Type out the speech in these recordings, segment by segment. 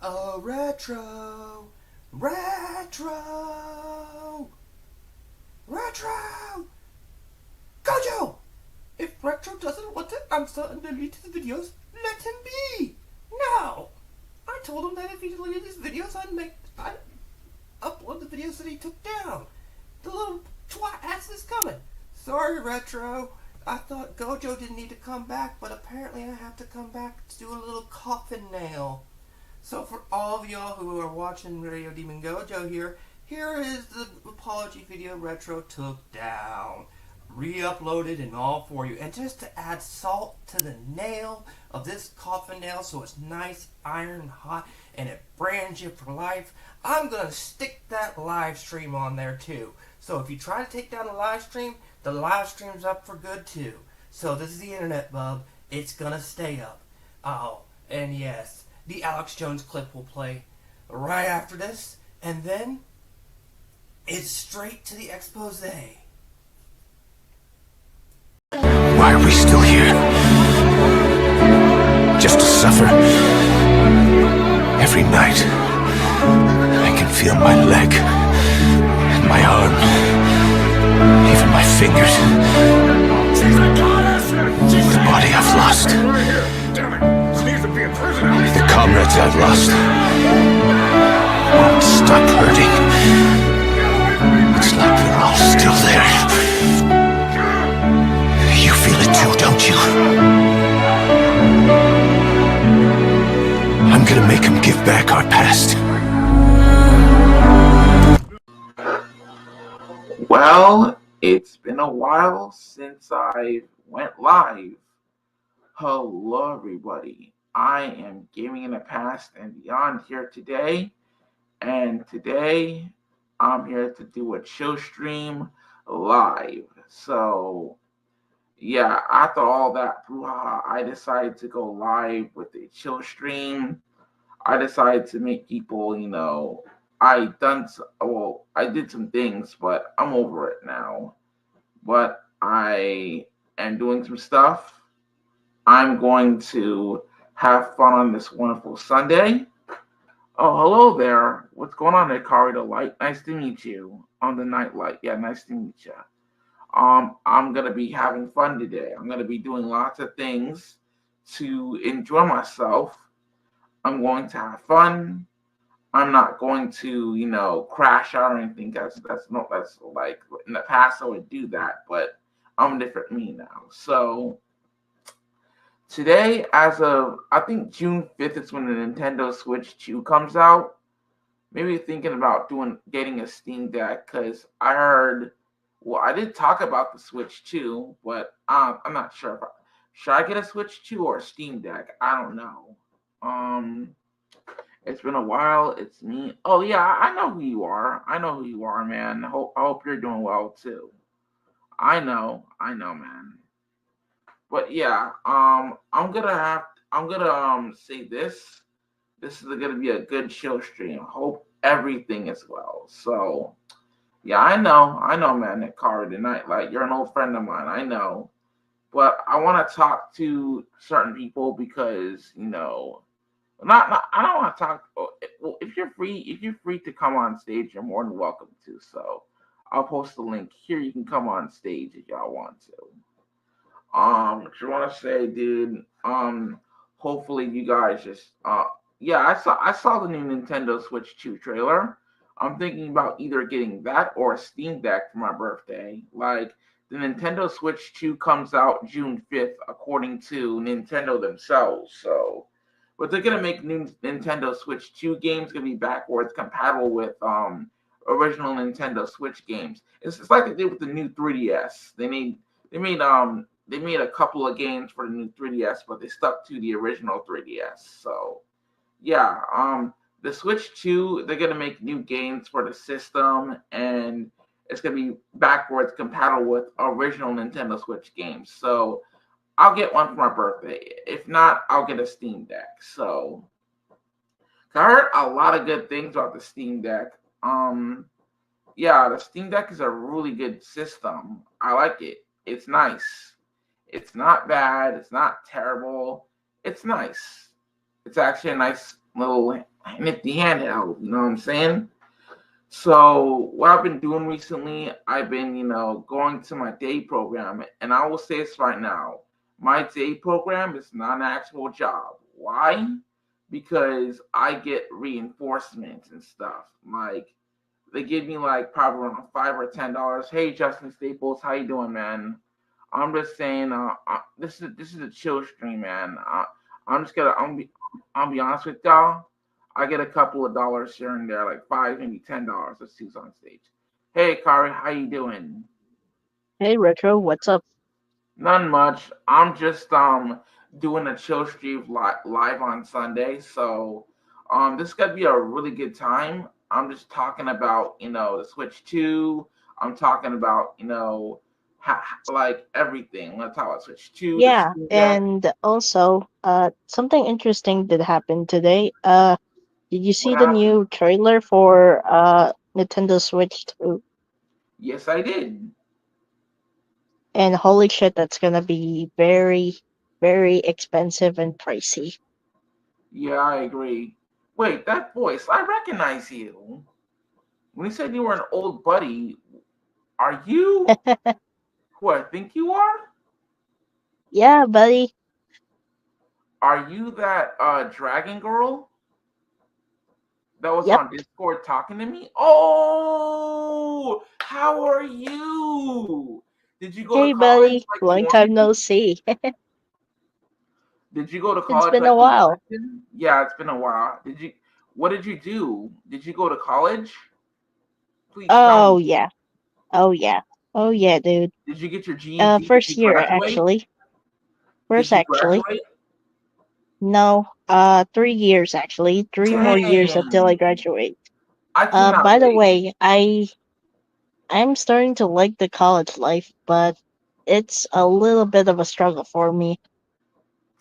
Oh, retro, retro, retro, Gojo! If Retro doesn't want to answer and delete his videos, let him be! No! I told him that if he deleted his videos, I'd upload the videos that he took down. The little twat ass is coming. Sorry, Retro. I thought Gojo didn't need to come back, but apparently I have to come back to do a little coffin nail. So for all of y'all who are watching Radio Demon Gojo here is the apology video Retro took down. Re-uploaded and all for you. And just to add salt to the nail of this coffin nail so it's nice, iron hot, and it brands you for life, I'm going to stick that live stream on there too. So if you try to take down the live stream's up for good too. So this is the internet, bub. It's going to stay up. Oh, and yes, the Alex Jones clip will play right after this, and then it's straight to the expose. Why are we still here? Just to suffer? Every night, I can feel my leg, and my arm, even my fingers. The body I've lost. The comrades I've lost won't stop hurting. It's like they're all still there. You feel it too, don't you? I'm gonna make him give back our past. Well, it's been a while since I went live. Hello, everybody. I am Gaming in the Past and Beyond here today. And today, I'm here to do a chill stream live. So, yeah, after all that brouhaha, I decided to go live with a chill stream. I decided to make people, I did some things, but I'm over it now. But I am doing some stuff. I'm going to have fun on this wonderful Sunday. Oh, hello there. What's going on, Ikari the Light? Nice to meet you on the Nightlight. Yeah, nice to meet you. I'm gonna be having fun today. I'm gonna be doing lots of things to enjoy myself. I'm going to have fun. I'm not going to, crash out or anything. That's like in the past I would do that, but I'm a different me now. So today, as of I think June 5th is when the Nintendo Switch 2 comes out. Maybe thinking about getting a Steam Deck because I heard. Well, I did talk about the Switch 2, but I'm not sure should I get a Switch 2 or a Steam Deck. I don't know. It's been a while. It's me. Oh yeah, I know who you are. I know who you are, man. I hope you're doing well too. I know, man. But yeah, I'm gonna say this. This is gonna be a good chill stream. Hope everything is well. So yeah, I know, man. That car tonight, like you're an old friend of mine. I know, but I want to talk to certain people because not. I don't want to talk. Well, if you're free to come on stage, you're more than welcome to. So I'll post the link here. You can come on stage if y'all want to. What you want to say, dude? Hopefully you guys just yeah. I saw the new Nintendo Switch 2 trailer. I'm thinking about either getting that or a Steam Deck for my birthday. Like the Nintendo Switch 2 comes out June 5th, according to Nintendo themselves. So, but they're gonna make new Nintendo Switch 2 games gonna be backwards compatible with original Nintendo Switch games. It's like they did with the new 3DS. They made a couple of games for the new 3DS, but they stuck to the original 3DS. So yeah, the Switch 2, they're gonna make new games for the system, and it's gonna be backwards compatible with original Nintendo Switch games. So I'll get one for my birthday. If not, I'll get a Steam Deck. So I heard a lot of good things about the Steam Deck. Yeah, the Steam Deck is a really good system. I like it. It's nice. It's not bad. It's not terrible. It's nice. It's actually a nice little nifty handheld. You know what I'm saying? So what I've been doing recently, I've been, going to my day program, and I will say this right now: my day program is not an actual job. Why? Because I get reinforcements and stuff. Like they give me like probably around $5 or $10. Hey, Justin Staples, how you doing, man? I'm just saying, this is a chill stream, man. I'm just gonna, I'll be honest with y'all. I get a couple of dollars here and there, like five, maybe $10. Let's see who's on stage. Hey, Kari, how you doing? Hey Retro, what's up? None much. I'm just doing a chill stream live on Sunday, so this is gonna be a really good time. I'm just talking about the Switch 2. I'm talking about like everything. I'm gonna talk about Switch 2, the Yeah, Steam Deck. and also, something interesting did happen today. Did you What see the happened? new trailer for Nintendo Switch 2? Yes, I did. And holy shit, that's gonna be very, very expensive and pricey. Yeah, I agree. Wait, that voice, I recognize you. When you said you were an old buddy, are you who I think you are? Yeah, buddy. Are you that dragon girl that was Yep. on Discord talking to me? Oh, how are you? Did you go to Hey, college buddy. like you Long wanted time to? no see. Did you go to It's college been like a you while. wanted to? Yeah, it's been a while. Did you? What did you do? Did you go to college? Please tell Oh me. yeah. Oh yeah. Oh yeah, dude. Did you get your GED? Did First you year graduate? actually. Did First you actually. graduate? No, 3 years actually. 3 more years until I Dang, graduate. I cannot By the wait. way, I'm starting to like the college life, but it's a little bit of a struggle for me.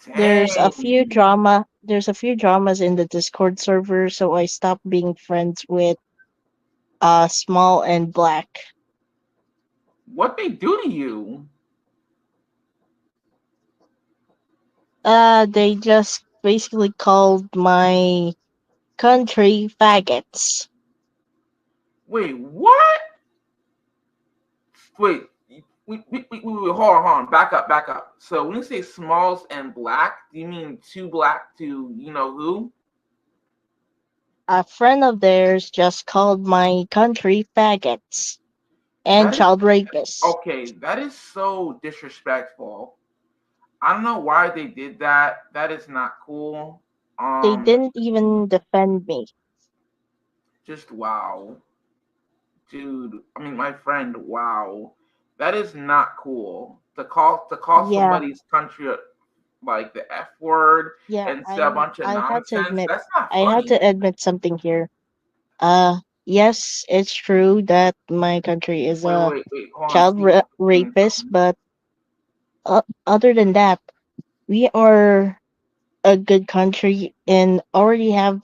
Dang. There's a few dramas in the Discord server, so I stopped being friends with Small and Black. What they do to you? They just basically called my country faggots. Wait, what? Wait, hold on, hold on. Back up, back up. So when you say Smalls and Black, do you mean too black to you know who? A friend of theirs just called my country faggots and That is child rapists. okay. That is so disrespectful. I don't know why they did that. That is not cool. They Um, didn't even defend me. just wow, dude. I mean, my friend. Wow, that is not cool. To call Yeah, somebody's country like the F word yeah, and say a bunch of nonsense. That's not I had funny. to admit something here. Yes, it's true that my country is Wait, a wait, wait. Hold on, Steam. Steam, rapist, but other than that, we are a good country and already have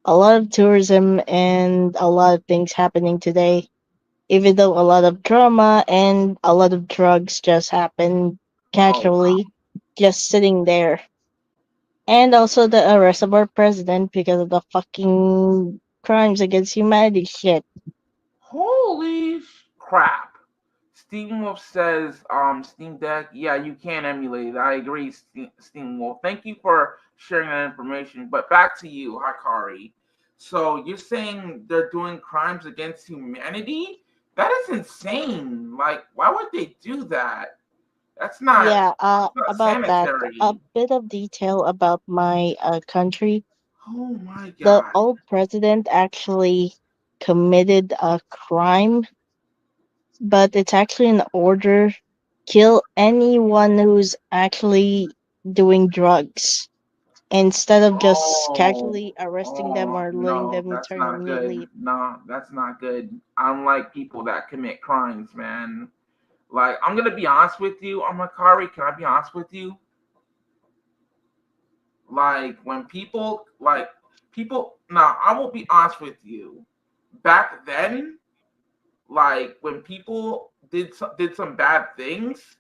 a lot of tourism and a lot of things happening today. Even though a lot of drama and a lot of drugs just happen Oh wow. casually, just sitting there. And also the arrest of our president because of the fucking crimes against humanity shit. Holy crap. Steam Wolf says, Steam Deck, yeah, you can emulate it. I agree, Steam Wolf. Thank you for sharing that information. But back to you, Hakari. So you're saying they're doing crimes against humanity? That is insane. Like, why would they do that? That's not Yeah, that's not about that, a sanitary. bit of detail about my country. Oh my The god. old president actually committed a crime, but it's actually an order kill anyone who's actually doing drugs instead of just Oh, casually arresting them oh or letting no, them that's not eternally good. leave. No, that's not good. I don't like people that commit crimes, man. Like, I'm gonna be honest with you, Amakari. Can I be honest with you? Like, when people, now I will be honest with you. Back then, like when people did some bad things,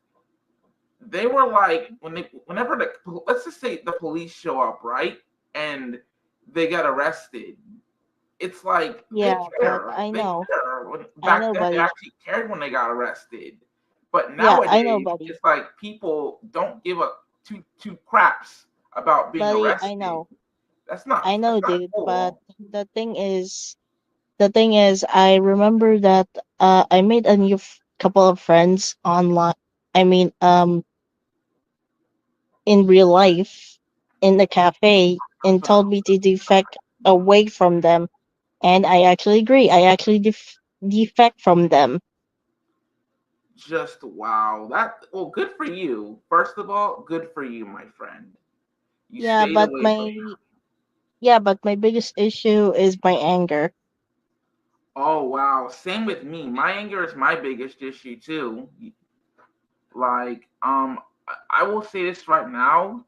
they were like whenever the let's just say the police show up, right? And they get arrested. It's like they Yeah, but care. I They know. care. I Back know, then, they buddy. actually cared when they got arrested. But Yeah, I know, nowadays, buddy. it's like people don't give a two craps about being Buddy, I arrested. know. I That's know, not dude, but cool. the thing is the thing is I remember that I made a new couple of friends online. I mean, in real life in the cafe and told me to defect away from them. And I actually agree. I actually defect from them. Just wow. That well, good for you. First of all, good for you, my friend. You Yeah, stayed but away from. my biggest issue is my anger. Oh wow. Same with me. My anger is my biggest issue too. Like, I will say this right now.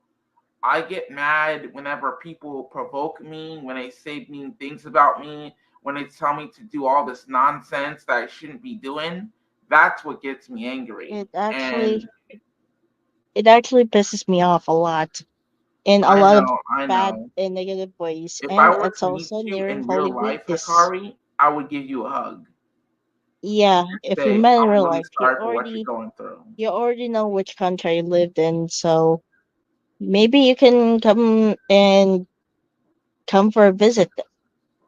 I get mad whenever people provoke me, when they say mean things about me, when they tell me to do all this nonsense that I shouldn't be doing. That's what gets me angry. It actually And it actually pisses me off a lot in a lot of I bad know. and negative ways, If I and were it's to also meet you nearing in real Holy life, Weekness. Hikari, I would give you a hug. Yeah, if we Say, met in I'm real really life, you sorry for what you're already going through. you already know which country I lived in, so maybe you can come for a visit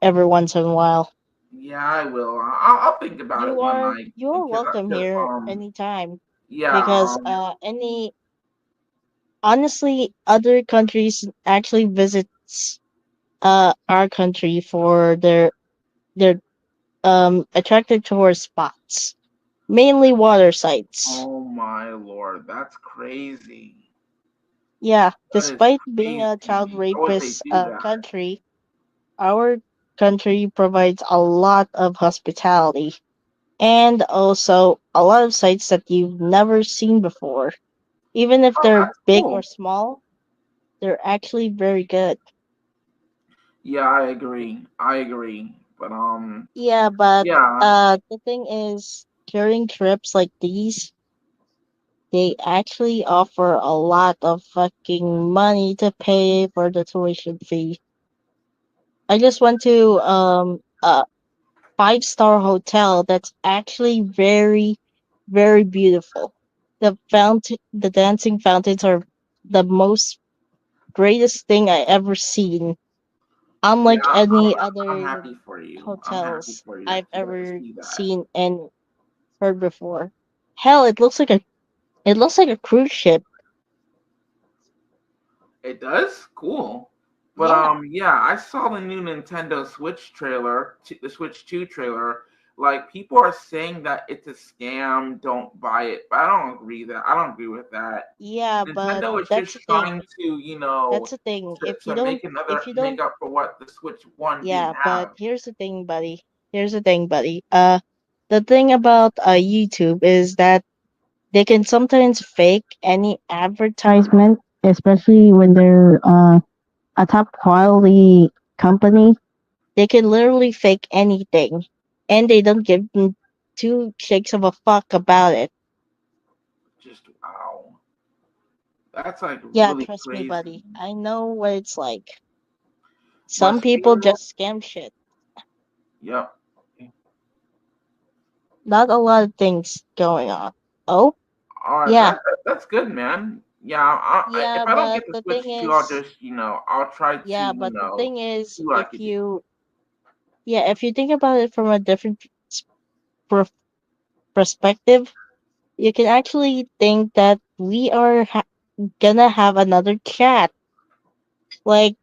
every once in a while. Yeah, I will. I'll think about it You one are night you are because welcome because here anytime yeah because any honestly other countries actually visits our country for their attractive tourist spots, mainly water sites. oh my lord, that's crazy. Yeah, That is despite being a child crazy. How would they rapist do that? country, our country provides a lot of hospitality and also a lot of sites that you've never seen before. Even if Oh, they're that's big or cool. small, they're actually very good. Yeah, I agree. I agree. But Yeah, but yeah. the thing is, during trips like these, they actually offer a lot of fucking money to pay for the tuition fee. I just went to a five-star hotel that's actually very beautiful. The dancing fountains are the most greatest thing I ever seen. Unlike Yeah, any I'm other happy for you. I'm happy hotels for you I've that you got to ever see that. seen and heard before. Hell, it looks like a cruise ship. It does? Cool. But Yeah, yeah, I saw the new Nintendo Switch trailer, the Switch 2 trailer. Like people are saying that it's a scam, don't buy it. But I don't agree with that. yeah, but Nintendo is that's just the trying thing. to, That's the thing. to make If you make don't, up for what the Switch 1 didn't yeah, but have. here's the thing, buddy. Here's the thing, buddy. The thing about YouTube is that they can sometimes fake any advertisement, especially when they're a top quality company. They can literally fake anything, and they don't give them two shakes of a fuck about it. Just wow. That's like Yeah, really trust me, crazy. buddy. I know what it's like. Some But people speaking of, just scam shit. yep. Not a lot of things going on. Oh, All right, yeah. that's good, man. Yeah, if Yeah, I don't but get the the thing Switch 2, I'll is, just, I'll try to, yeah, but the thing is, see what I could do. if you think about it from a different s- per- perspective, you can actually think that we are gonna have another chat. Like,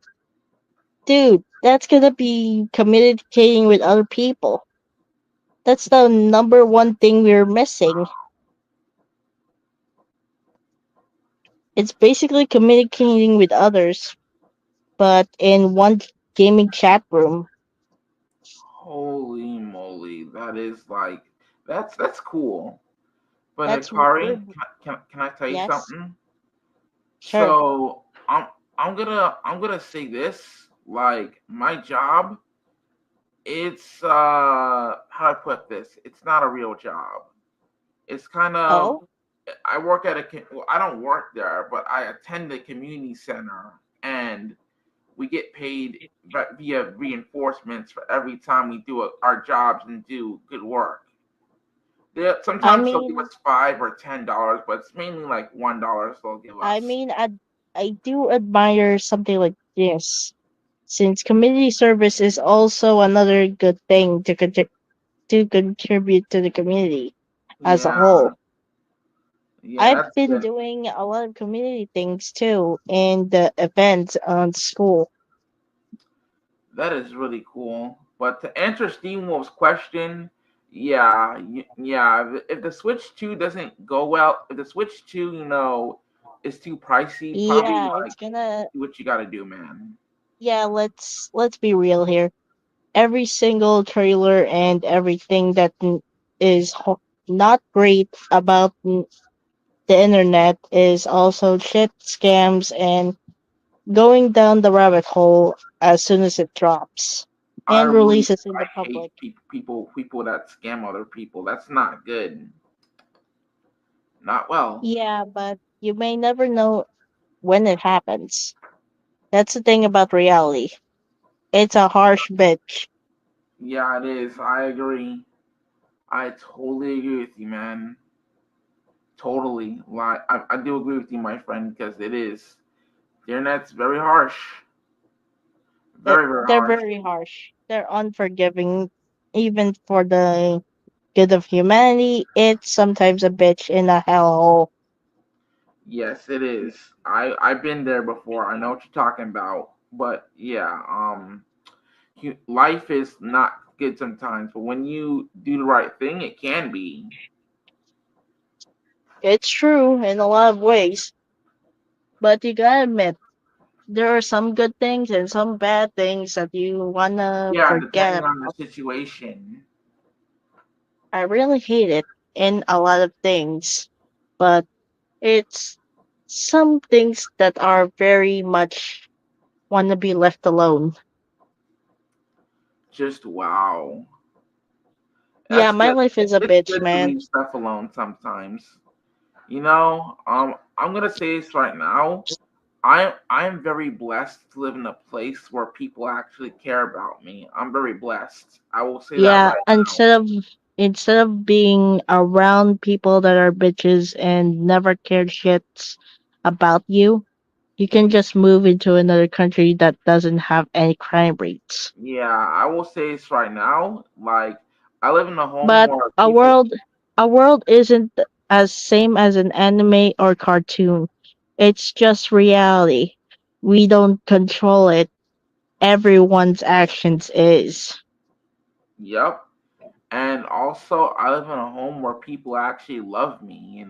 dude, that's gonna be communicating with other people. That's the number one thing we're missing. It's basically communicating with others, but in one gaming chat room. Holy moly, that is like that's cool. But That's Hikari, we're can I tell you yes, something? sure. So I'm gonna say this. Like my job, it's how do I put this? It's not a real job. It's kind of Oh, I work at well, I don't work there, but I attend the community center, and we get paid via reinforcements for every time we do our jobs and do good work. I Sometimes they'll give mean, us $5 or $10, but it's mainly like $1 they'll give I us. mean, I I do admire something like this, since community service is also another good thing to contribute to the community as a Yeah, whole. yeah, I've that's been good. doing a lot of community things too, and the events on school. That is really cool. But to answer Steamwolf's question, yeah, yeah. If the Switch 2 doesn't go well, if the Switch 2, is too pricey, probably Yeah, it's like gonna. do what you got to do, man. Yeah, let's be real here. Every single trailer and everything that is not great about the internet is also shit scams and going down the rabbit hole as soon as it drops I and really, releases in I the hate public. people that scam other people. That's not good. Not well. Yeah, but you may never know when it happens. That's the thing about reality. It's a harsh bitch. Yeah, it is. I agree. I totally agree with you, man. Totally. Like, I do agree with you, my friend, because it is. The internet's very harsh. Very, very They're harsh. very harsh. They're unforgiving, even for the good of humanity. It's sometimes a bitch in a hellhole. Yes, it is. I've been there before. I know what you're talking about. But yeah, life is not good sometimes. But when you do the right thing, it can be. It's true in a lot of ways, but you gotta admit, there are some good things and some bad things that you wanna Yeah, forget depending on the about. situation. I really hate it in a lot of things, but it's some things that are very much wanna be left alone. Just wow. Yeah, That's my good. life is a It's bitch, good to man. leave stuff alone sometimes. I'm gonna say this right now. I'm very blessed to live in a place where people actually care about me. I'm very blessed. I will say that Yeah, right now. instead of being around people that are bitches and never cared shits about you, you can just move into another country that doesn't have any crime rates. Yeah, I will say this right now. Like, I live in a home But where a people. world a world isn't as same as an anime or cartoon. It's just reality. We don't control it. Everyone's actions is. Yep. And also, I live in a home where people actually love me.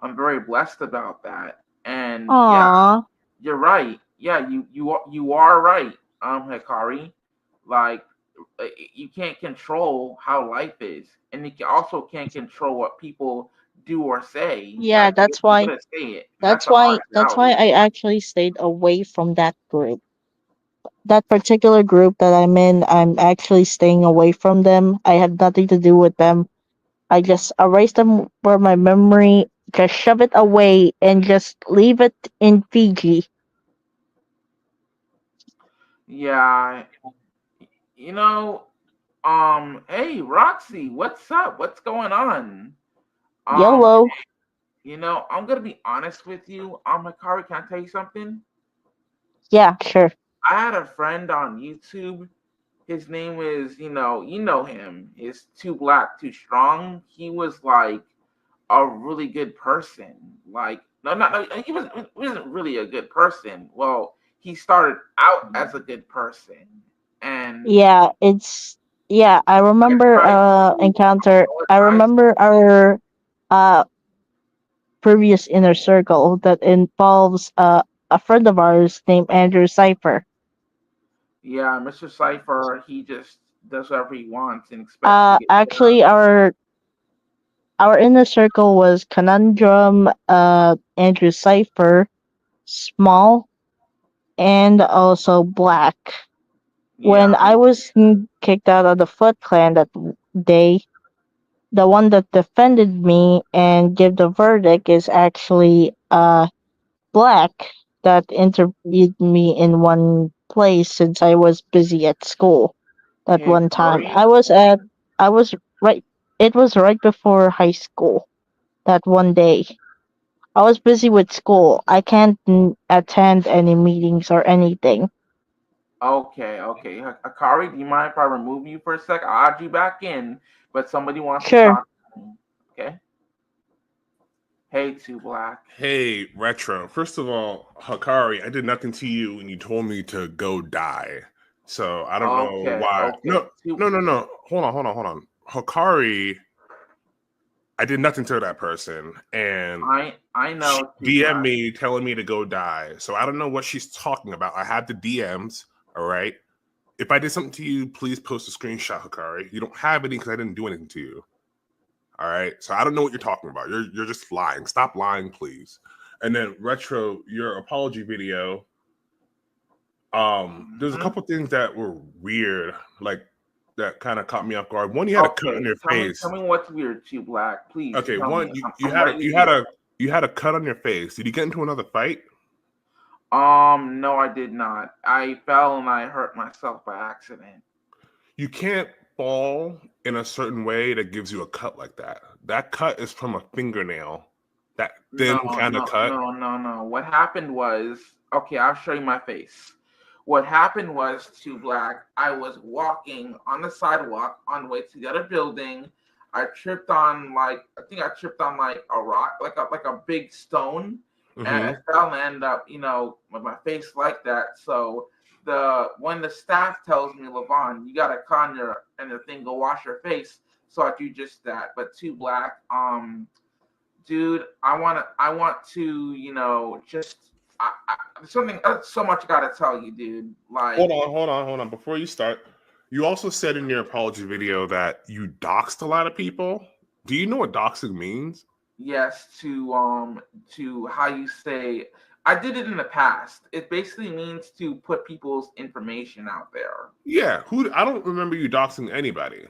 I'm very blessed about that. And yeah, Aww. you're right. Yeah, you are right, Hikari. Like, you can't control how life is, and you also can't control what people do or say. Yeah, Like, that's you why gotta say it. That's that's a hard why that's why reality. I actually stayed away from that group. That particular group that I'm in, I'm actually staying away from them. I have nothing to do with them. I just erase them from my memory, just shove it away, and just leave it in Fiji. Yeah, you know. Hey, Roxy, what's up? What's going on? Um, YOLO. I'm gonna be honest with you. Hikari, can I tell you something? Yeah, sure. I had a friend on YouTube. His name is, you know him. It's Too Black, Too Strong. He was like a really good person. Like, no, no, he wasn't really a good person. Well, he started out as a good person, and Yeah, it's yeah, I I remember tried to encounter I apologize. remember our uh previous inner circle that involves a friend of ours named Andrew Cipher. Yeah, Mr. Cipher, he just does whatever he wants and expects to get Actually done. our inner circle was Conundrum, Andrew Cipher, Small, and also Black. Yeah, When I was kicked out of the Foot Clan that day, the one that defended me and gave the verdict is actually Black that interviewed me in one place since I was busy at school that Hey, one time. Curry. I was right, it was right before high school that one day. I was busy with school. I can't attend any meetings or anything. Okay, okay. Akari, do you mind if I remove you for a sec? I'll add you back in, but somebody wants to Sure. talk to me. Okay. Hey, Two Black. Hey, Retro. First of all, Hakari, I did nothing to you when you told me to go die. So I don't know Okay, why. okay. No, no, no, no. Hold on. Hakari, I did nothing to that person. And I she know Two DM Black. me telling me to go die. So I don't know what she's talking about. I have the DMs. All right. If I did something to you, please post a screenshot, Hakari. You don't have any because I didn't do anything to you. All right. So I don't know what you're talking about. You're just lying. Stop lying, please. And then Retro, your apology video. There's a Mhm. couple things that were weird, like that kind of caught me off guard. One, you had a cut on Okay, your face. tell me what's weird, Two Black. Please Okay, tell one, me. you I'm had a ready to you had hear. a you had a cut on your face. Did you get into another fight? No, I did not. I fell and I hurt myself by accident. You can't fall in a certain way that gives you a cut like that. That cut is from a fingernail. That thin No, kind of no, cut. no, no, no. What happened was, okay, I'll show you my face. What happened was, Two Black, I was walking on the sidewalk on the way to the other building. I tripped on I think I tripped on like a rock, like a big stone, and I Mm-hmm. fell and ended up, with my face like that. So when the staff tells me, Levon, you got a con your and the thing, go wash your face. So I do just that. But Two Black, dude, I want to, just there's something so much I gotta tell you, dude. Like, Hold on. Before you start, you also said in your apology video that you doxed a lot of people. Do you know what doxing means? yes, to how you say, I did it in the past. It basically means to put people's information out there. Yeah, who? I don't remember you doxing anybody.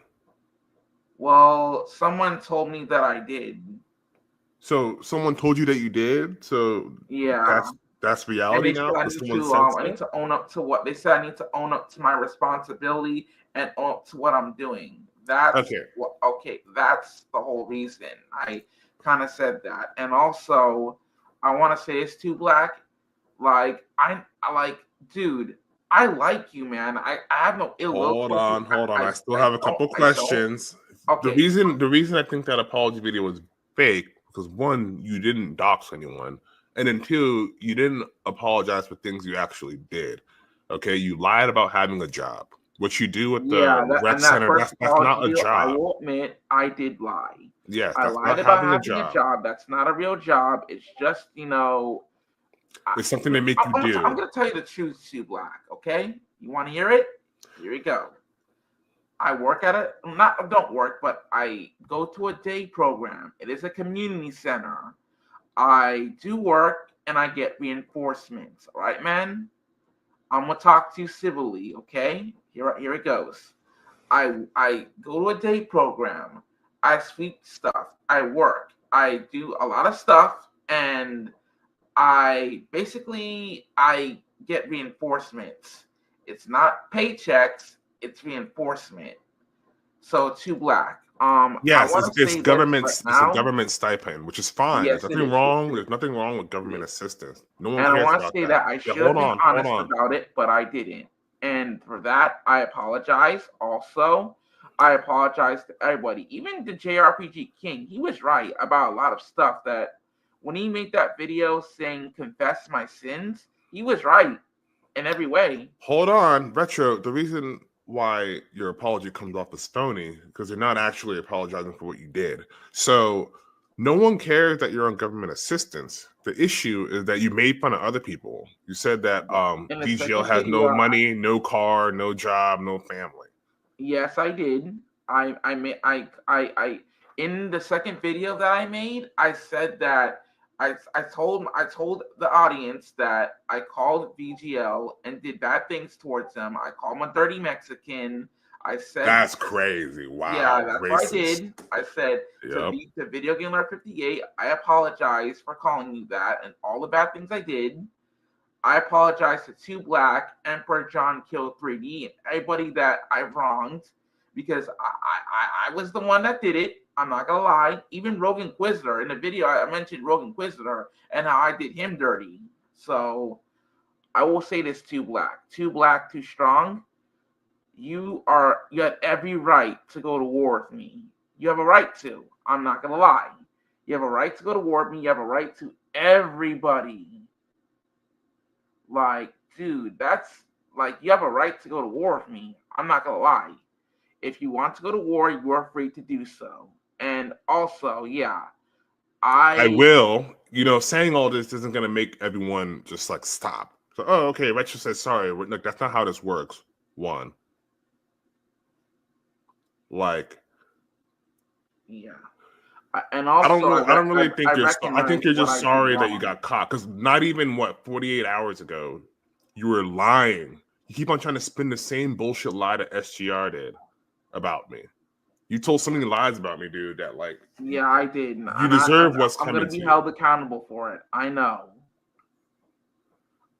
Well, someone told me that I did. So someone told you that you did. So Yeah. that's And reality they said now I because need someone to said I need so. to own up to what they said. I need to own up to my responsibility and own up to what I'm doing. Okay, That's the whole reason I kind of said that. And also, I want to say it's Too Black. I like, dude, I like you, man. I have no ill will towards you. hold on. I still I have a couple don't. questions. The Okay, reason I think that apology video was fake because one, you didn't dox anyone, and then two, you didn't apologize for things you actually did. Okay, you lied about having a job. What you do at yeah, the rec and that center, first that's apology not a video, I job. will admit I did lie. Yes, I that's lied not about having a having a job. job. That's not a real job. It's just, It's something they make you I'm do. gonna tell you the truth, Sue Black. Okay, you want to hear it? Here we go. I work at a not don't work, but I go to a day program. It is a community center. I do work and I get reinforcements. All right, man. I'm gonna talk to you civilly. Okay, here it goes. I go to a day program. I sweep stuff. I work. I do a lot of stuff, and I get reinforcements. It's not paychecks, it's reinforcement. So Two Black. I Yes, want to it's say this right it's a now. government stipend, which is fine. There's Yes, it nothing is. wrong. There's nothing wrong with It government is. assistance. No one And I cares want to about say that. that I Yeah, should have been hold honest on. about it, but I didn't. And for that, I apologize. Also, I apologize to everybody, even the JRPG King. He was right about a lot of stuff that when he made that video saying confess my sins, he was right in every way. Hold on, Retro. The reason why your apology comes off as phony because you're not actually apologizing for what you did. So no one cares that you're on government assistance. The issue is that you made fun of other people. You said that In the VGL second has no video, money, no car, no job, no family. yes, I did. I made I in the second video that I made, I said that I told the audience that I called VGL and did bad things towards them. I called him a dirty Mexican. I said, That's crazy. yeah, Wow, that's what I racist. did. I said Yep. to Video Game Alert 58, I apologize for calling you that and all the bad things I did. I apologize to Two Black, Emperor John Kill 3D, and everybody that I wronged because I was the one that did it. I'm not gonna lie. Even Rogue Inquisitor in the video, I mentioned Rogue Inquisitor and how I did him dirty. So I will say this: Two Black, Two Black, Too Strong. You have every right to go to war with me. You have a right to. I'm not gonna lie. You have a right to go to war with me. You have a right to everybody. Like, dude, that's like you have a right to go to war with me. I'm not gonna lie. If you want to go to war, you are free to do so. And also, yeah, I I will. Saying all this isn't going to make everyone just like stop. So, oh, okay. Retro says sorry. Look, that's not how this works. One, like, yeah. And I don't also really, I don't really think I you're. I recognize think you're what just I did sorry that you wrong. got caught. Because not even 48 hours ago, you were lying. You keep on trying to spin the same bullshit lie that SGR did about me. You told so many lies about me, dude. That like, Yeah, I did, and you deserve what's I'm gonna coming be to held you. accountable for it. I know.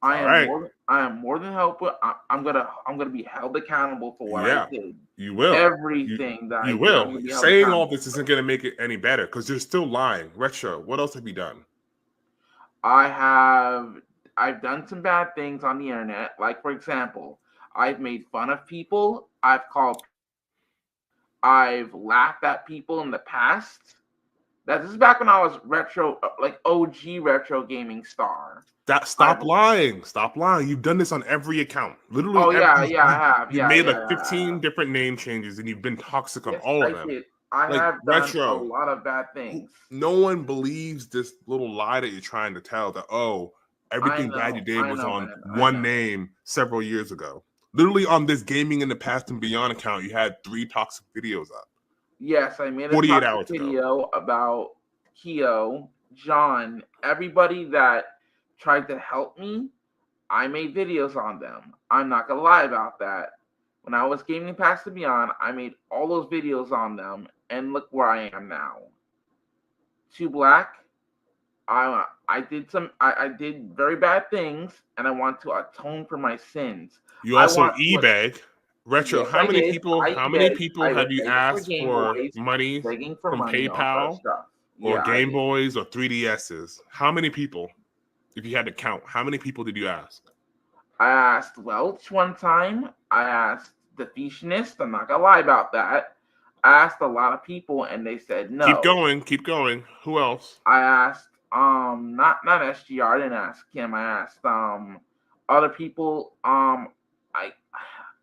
All right. I am more than helpful. I'm gonna be held accountable for what I Yeah, did. you will. Everything that I You did, I'm will. gonna be held Saying all accountable. this isn't going to make it any better because you're still lying. Retro, what else have you done? I have I've done some bad things on the internet. Like for example, I've made fun of people. I've laughed at people in the past. This is back when I was retro, like OG retro gaming star. Stop I've lying. Stop lying. You've done this on every account. Literally, Oh yeah, yeah, I have. you've Yeah, made yeah, like yeah, I 15 have. different name changes and you've been toxic on Yes, all of I them. did. I Like, have done a Retro, lot of bad things. no one believes this little lie that you're trying to tell that, oh, everything bad you did I was know, on man. I one know. name several years ago. Literally on this Gaming in the Past and Beyond account, you had 3 toxic videos up Yes, I made a 48 toxic hours ago. video about Keo, John, everybody that tried to help me. I made videos on them. I'm not gonna lie about that. When I was gaming past and beyond, I made all those videos on them, and look where I am now. Two Black. I did very bad things, and I want to atone for my sins. You I also want to. e-beg. Retro, Yes, I did. how many people I was have you begging for asked Game for Boys, money begging for from money, all that PayPal stuff. or Yeah, I Game did. Boys or 3DSs? How many people? If you had to count, how many people did you ask? I asked Welch one time. I asked the Fusionist. I'm not gonna lie about that. I asked a lot of people, and they said Keep no. going, keep going. Who else? I asked not SGR. I didn't ask him. I asked other people. I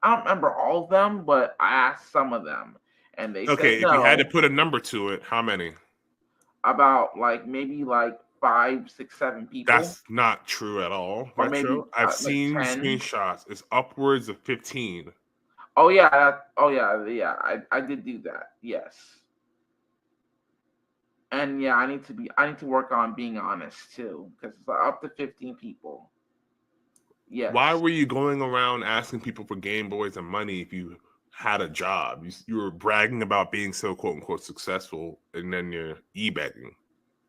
don't remember all of them, but I asked some of them, and they said Okay, if you had to no. put a number to it, how many? About like maybe like five, six, seven people, That's not true at all, or maybe Retro. I've like seen 10. screenshots. It's upwards of 15. Oh yeah, oh yeah, yeah. I did do that. Yes, and yeah, I need to work on being honest too, because it's up to 15 people. Why Yes. were you going around asking people for Game Boys and money if you had a job? You were bragging about being so quote unquote successful, and then you're e-begging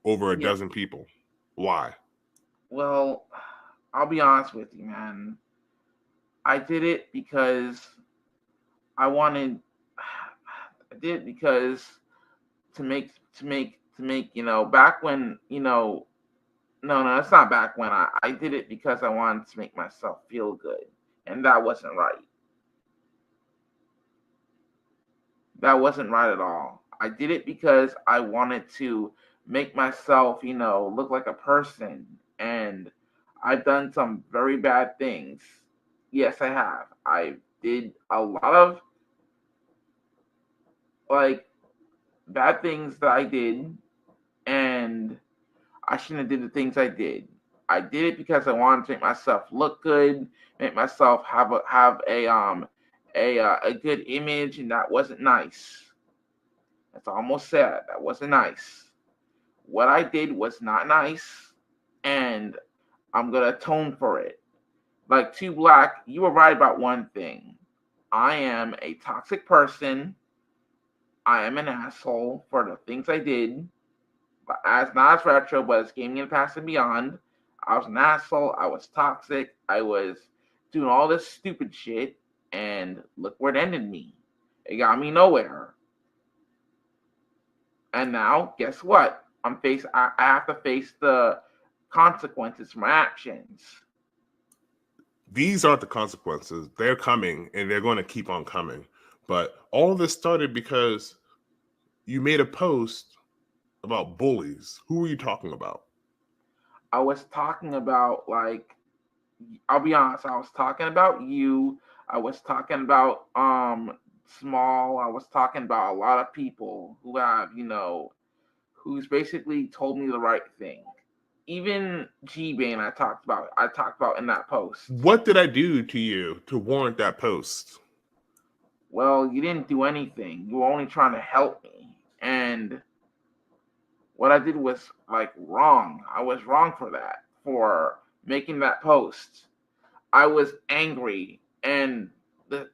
over a Yeah. dozen people. Why? Well, I'll be honest with you, man. I did it because I wanted. I did it because to make back when no, it's not back when I did it because I wanted to make myself feel good, and that wasn't right. That wasn't right at all. I did it because I wanted to make myself, look like a person, and I've done some very bad things. Yes, I have. I did a lot of like bad things that I did, and I shouldn't have did the things I did. I did it because I wanted to make myself look good, make myself have a good image, and that wasn't nice. That's almost sad. That wasn't nice. What I did was not nice, and I'm gonna atone for it. Like Two Black, you were right about one thing. I am a toxic person. I am an asshole for the things I did. But as not as retro, but as gaming in the past and beyond, I was an asshole. I was toxic. I was doing all this stupid shit, and look where it ended me. It got me nowhere. And now, guess what? I have to face the consequences for my actions. These aren't the consequences. They're coming, and they're going to keep on coming. But all of this started because you made a post about bullies. Who were you talking about? I was talking about, like, I'll be honest, I was talking about you. I was talking about Small. I was talking about a lot of people who have, who's basically told me the right thing. Even G-Bane I talked about in that post. What did I do to you to warrant that post? Well, you didn't do anything. You were only trying to help me. And what I did was, like, wrong. I was wrong for that, for making that post. I was angry, and the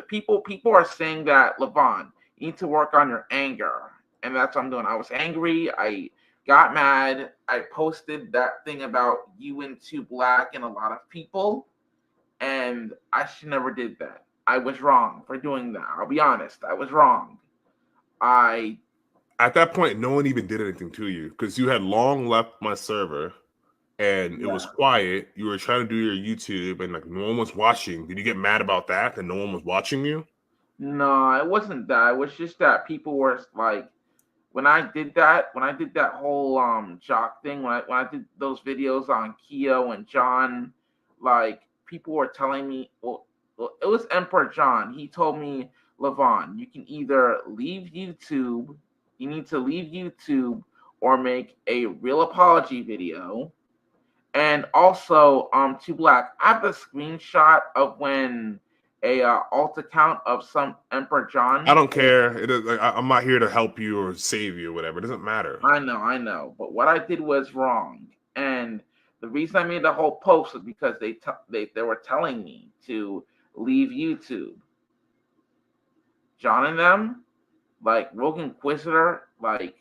people are saying that, Levon, you need to work on your anger, and that's what I'm doing. I was angry. I got mad. I posted that thing about you and Two Black and a lot of people, and I should never did that. I was wrong for doing that. I'll be honest. I was wrong. I At that point, no one even did anything to you because you had long left my server and it was Yeah. quiet. You were trying to do your YouTube and like no one was watching. Did you get mad about that no one was watching you? No, it wasn't that. It was just that people were like, when I did that whole jock thing, when I did those videos on Keo and John, like, people were telling me, well, it was Emperor John. He told me, Levon, you can either leave YouTube, you need to leave YouTube, or make a real apology video. And also, to Black, I have the screenshot of when a alt account of some Emperor I John. don't care. It is, like, I'm not here to help you or save you or whatever. It doesn't matter. I know. But what I did was wrong. And the reason I made the whole post was because they were telling me to leave YouTube. John and them, like Rogue Inquisitor, like,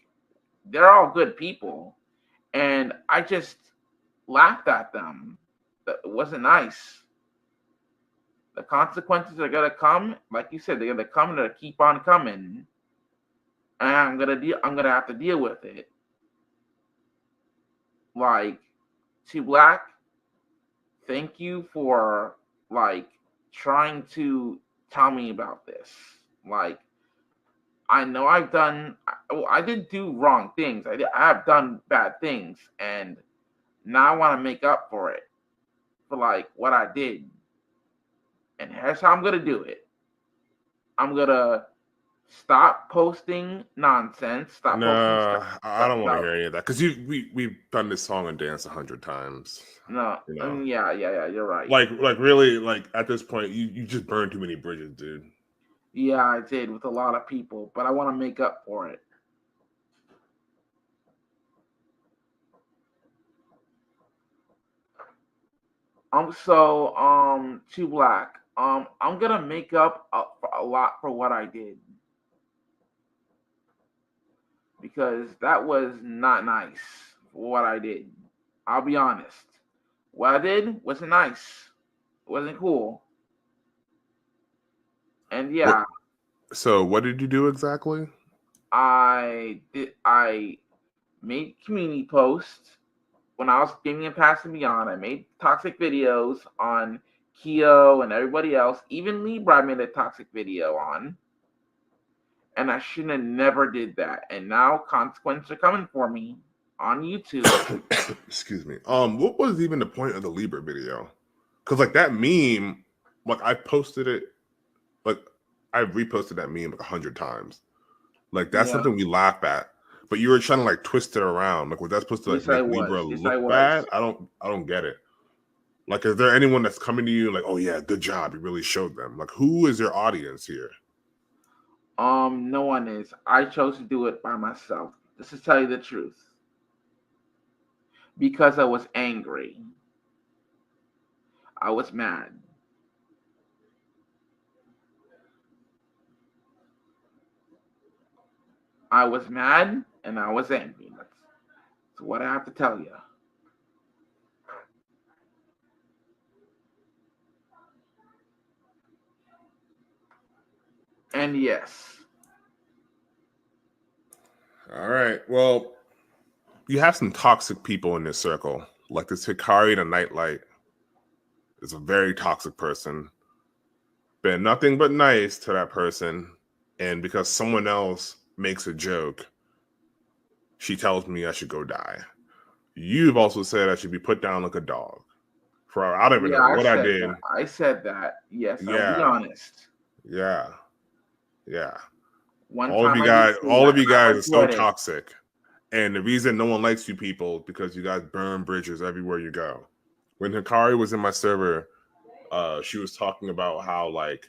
they're all good people. And I just laughed at them. That it wasn't nice. The consequences are gonna come, like you said, they're gonna come. They're gonna keep on coming, and I'm gonna have to deal with it. Like, to Black, thank you for, like, trying to tell me about this. Like, I know I did do wrong things. I have done bad things, and now I want to make up for it, for, like, what I did. And here's how I'm gonna do it. I'm gonna stop posting nonsense. Stop posting No, stuff. I don't want to About hear any of that because we've done this song and dance 100 times. no. You know, Yeah. You're right. like really, like at this point, you just burned too many bridges, dude. Yeah, I did with a lot of people, but I want to make up for it. To Black. I'm gonna make up a lot for what I did, because that was not nice for what I did. I'll be honest. What I did wasn't nice. It wasn't cool. And What? yeah, So what did you do exactly? I made community posts when I was gaming and passing beyond. I made toxic videos on Keo and everybody else. Even Libra I made a toxic video on. And I shouldn't have never did that. And now consequences are coming for me on YouTube. Excuse me. What was even the point of the Libra video? Because like that meme, like I posted it, like I reposted that meme like 100 times. Like that's Yeah. something we laugh at. But you were trying to like twist it around. Like was that supposed to like Yes, I make was. Libra Yes, I look was. bad? I don't get it. Like, is there anyone that's coming to you like, oh yeah, good job, you really showed them? Like, who is your audience here? No one is. I chose to do it by myself. Just to tell you the truth. Because I was angry. I was mad. I was mad and I was angry. That's what I have to tell you. And yes, All right. Well, you have some toxic people in this circle, like this Hikari the Nightlight is a very toxic person. Been nothing but nice to that person, and because someone else makes a joke, she tells me I should go die. You've also said I should be put down like a dog. For I don't even yeah, know I what I said did. that. I said that. Yes, I'll be Yeah, honest. yeah, yeah. One time I did say All that, of you and I guys are so regret it. toxic. And the reason no one likes you people is because you guys burn bridges everywhere you go. When Hikari was in my server, she was talking about how like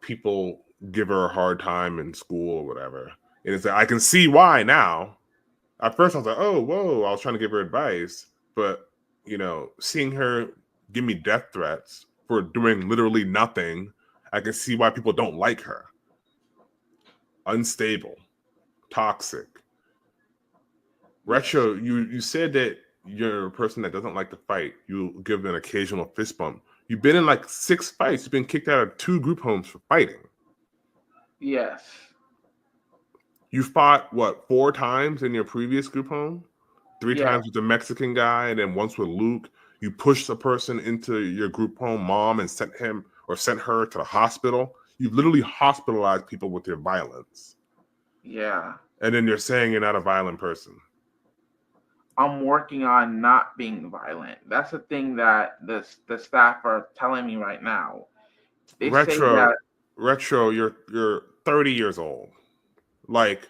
people give her a hard time in school or whatever. And it's like, I can see why now. At first, I was like, oh, whoa, I was trying to give her advice. But, seeing her give me death threats for doing literally nothing, I can see why people don't like her. Unstable, toxic. Yes, Retro, you said that you're a person that doesn't like to fight. You give an occasional fist bump. You've been in like 6 fights. You've been kicked out of 2 group homes for fighting. yes, You fought, what, 4 times in your previous group home? 3 yeah, times with the Mexican guy, and then once with Luke. You pushed a person into your group home mom and sent him or sent her to the hospital. You've literally hospitalized people with your violence. yeah. And then you're saying you're not a violent person. I'm working on not being violent. That's the thing that the staff are telling me right now. They say Retro, that, you're 30 years old. Like,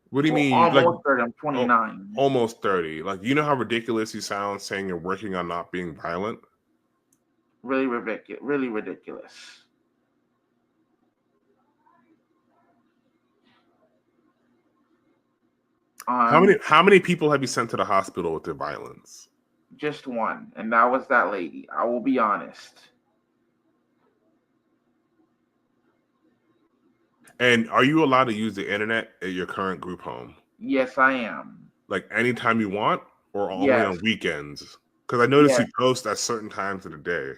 what do you well, mean? Like, almost 30. I'm oh, 29. almost 30. Like, you know how ridiculous you sound saying you're working on not being violent? Really ridiculous. Really ridiculous. Um, How many people have you sent to the hospital with their violence? just one, and that was that lady. I will be honest. And are you allowed to use the internet at your current group home? Yes, I am. Like anytime you want or only Yes, on weekends? Because I noticed yes. you post at certain times of the day.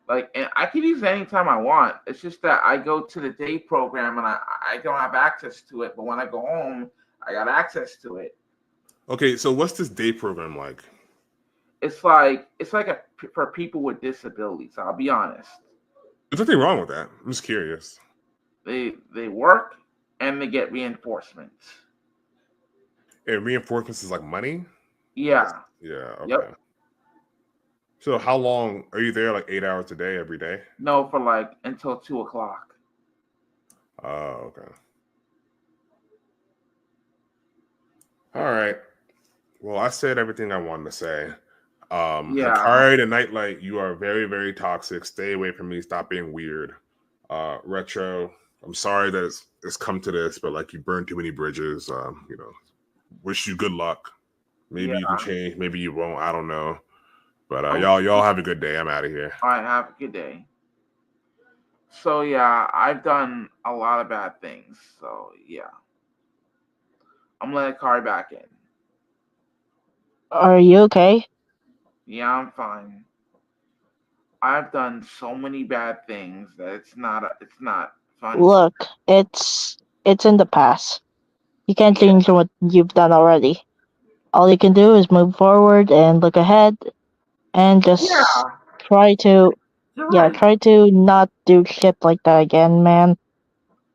Like, and I can use it anytime I want. It's just that I go to the day program and I don't have access to it. But when I go home, I got access to it. Okay, so what's this day program like? It's like for people with disabilities. I'll be honest. There's nothing wrong with that. I'm just curious. They work and they get reinforcements. And reinforcements is like money? Yeah. Yeah, okay. Yep. So how long are you there? Like 8 hours a day, every day? No, for like until 2 o'clock. Oh, okay. All right. Well, I said everything I wanted to say. Yeah. Hikari the Nightlight, you are very, very toxic. Stay away from me. Stop being weird. Retro, I'm sorry that it's come to this, but like you burned too many bridges. Wish you good luck. Maybe Yeah. you can change. Maybe you won't. I don't know. But I y'all have a good day. I'm out of here. All right. Have a good day. So yeah, I've done a lot of bad things. So yeah, I'm letting Kari back in. Are you okay? Yeah, I'm fine. I've done so many bad things that it's not funny. Look, it's in the past. You can't Yeah, change what you've done already. All you can do is move forward and look ahead and just yeah, try to, you're yeah, right. try to not do shit like that again, man.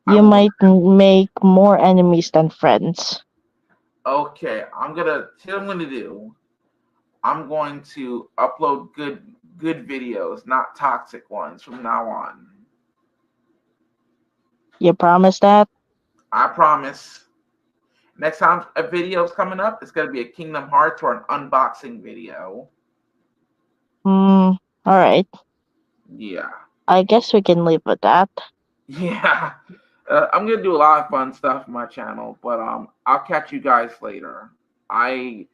I You won't. might make more enemies than friends. Okay, I'm gonna do. I'm going to upload good videos, not toxic ones from now on. You promise that? I promise. Next time a video's coming up, it's gonna be a Kingdom Hearts or an unboxing video. Hmm, alright. Yeah. I guess we can leave with that. Yeah. I'm gonna do a lot of fun stuff on my channel, but I'll catch you guys later. I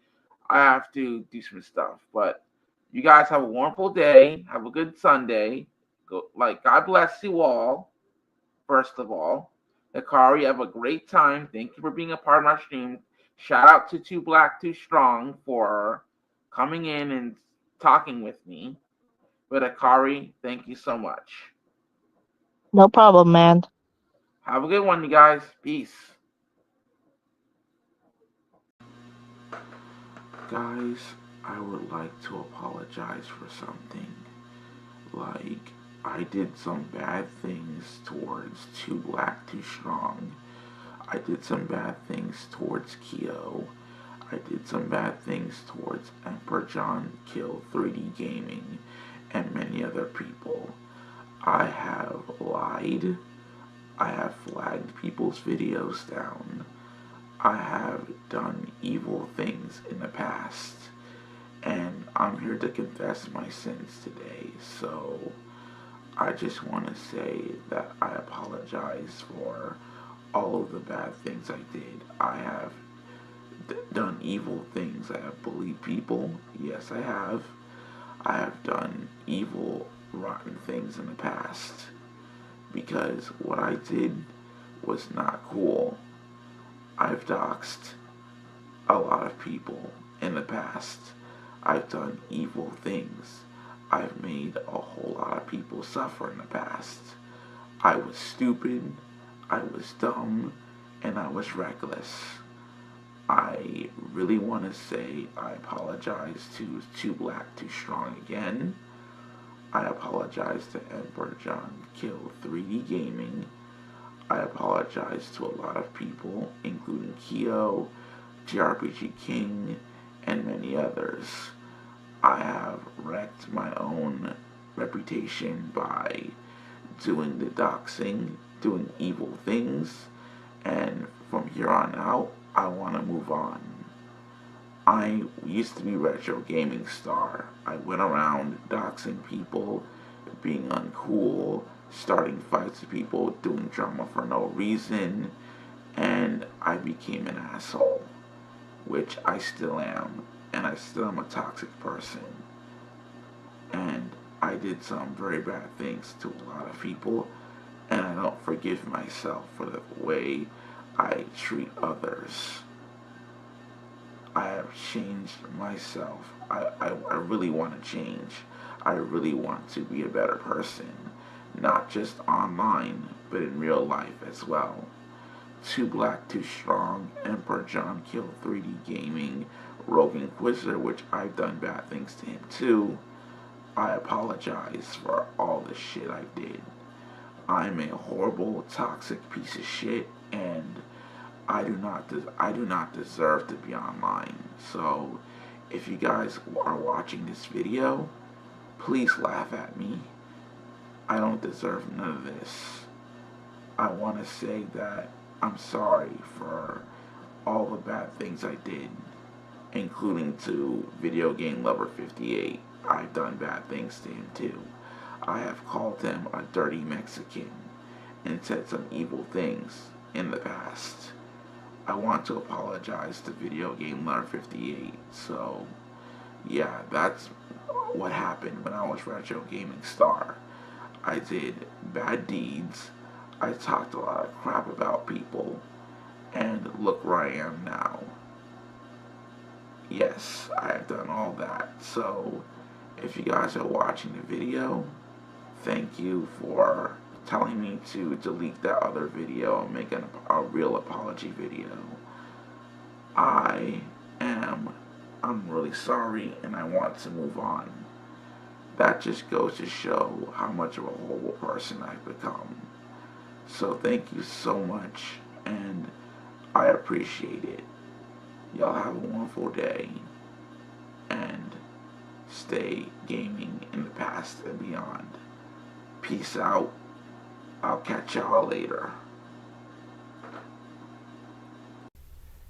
I have to do some stuff, but you guys have a wonderful day. Have a good Sunday. God bless you all. First of all, Hikari, have a great time. Thank you for being a part of my stream. Shout out to Too Black Too Strong for coming in and talking with me. But Hikari, thank you so much. No problem, man. Have a good one, you guys. Peace. Guys, I would like to apologize for something. Like, I did some bad things towards Too Black, Too Strong. I did some bad things towards Kyo. I did some bad things towards Emperor John Kill 3D Gaming and many other people. I have lied. I have flagged people's videos down. I have done evil things in the past. And I'm here to confess my sins today. So I just want to say that I apologize for all of the bad things I did. I have done evil things. I have bullied people. Yes, I have. I have done evil, rotten things in the past because what I did was not cool. I've doxed a lot of people in the past. I've done evil things. I've made a whole lot of people suffer in the past. I was stupid, I was dumb, and I was reckless. I really want to say I apologize to Too Black, Too Strong again. I apologize to Emperor John Kill 3D Gaming. I apologize to a lot of people, including Kyo, JRPG King, and many others. I have wrecked my own reputation by doing the doxing, doing evil things, and from here on out, I want to move on. I used to be Retro Gaming Star. I went around doxing people, being uncool, starting fights with people, doing drama for no reason, and I became an asshole, which I still am, and I still am a toxic person. And I did some very bad things to a lot of people, and I don't forgive myself for the way I treat others. I have changed myself. I really want to change. I really want to be a better person, not just online, but in real life as well. Too Black, Too Strong, Emperor John Kill 3D Gaming, Rogue Inquisitor, which I've done bad things to him too. I apologize for all the shit I did. I'm a horrible, toxic piece of shit, and I do not deserve to be online. So, if you guys are watching this video, please laugh at me. I don't deserve none of this. I want to say that I'm sorry for all the bad things I did, including to Video Game Lover 58. I've done bad things to him too. I have called him a dirty Mexican and said some evil things in the past. I want to apologize to Video Game Lover 58. So, yeah, that's what happened when I was Retro Gaming Star. I did bad deeds. I talked a lot of crap about people. And look where I am now. Yes, I have done all that. So, if you guys are watching the video, thank you for telling me to delete that other video and make a real apology video. I'm really sorry and I want to move on. That just goes to show how much of a horrible person I've become. So thank you so much and I appreciate it. Y'all have a wonderful day and stay gaming in the past and beyond. Peace out. I'll catch y'all later.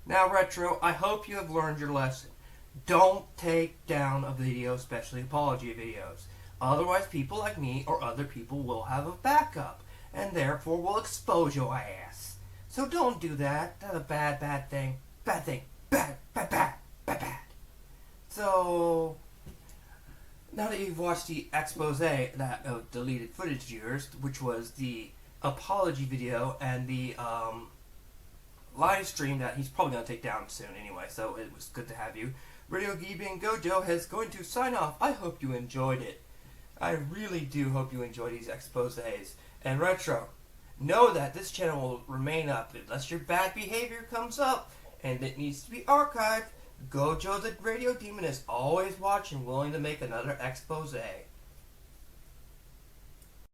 Now, Retro, I hope you have learned your lesson. Don't take down a video, especially apology videos. Otherwise, people like me or other people will have a backup, and therefore will expose your ass. So don't do that. That's a bad, bad thing. Bad thing. Bad, bad, bad, bad, bad. So, now that you've watched the expose that deleted footage of yours, which was the apology video and the live stream that he's probably going to take down soon anyway, so it was good to have you. Radio Gaming Gojo is going to sign off. I hope you enjoyed it. I really do hope you enjoyed these exposes. And Retro, know that this channel will remain up unless your bad behavior comes up and it needs to be archived. Gojo the Radio Demon is always watching, willing to make another expose.